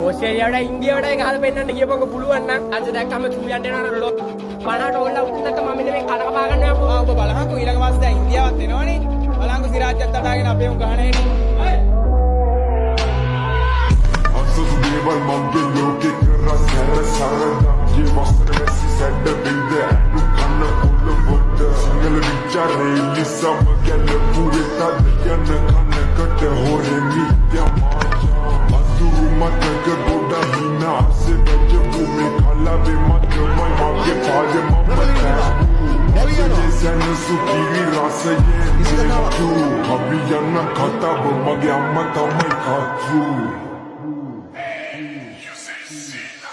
ඕස්ට්‍රේලියාවට ඉන්දියාවට ගහලා පෙන්නන්න කියපොක පුළුවන් නම් අද දැක්කම තුයන්ට යනවා ලොක් 50ට ඕල්ලා උත්තක මම මෙන්න මේ කනක පා ගන්නවා ඔබ බලහකෝ ඊළඟ මාසේ දැන් ඉන්දියාවත් එනවනේ බලංගු සිරාජ්‍යත් අටාගෙන අපේම ගහන එන්නේ අසුදු දේවල් මගේ ලෝකේ කරා සැර සරදා ජී වස්ත්‍ර වෙසි සැඩ බින්ද අඩු කන්න පොළ පොඩ සිංහල විචාරේ ඉස්සම ගැල පුරේ තද යන කනකට හොරේ මිත්‍යා mataka goda hina se beje bhumi khala be matke mai mage paaje mamata naviyana sanu sukiri rasa ye tu habiyana khata mage amma tamai khatru you say sina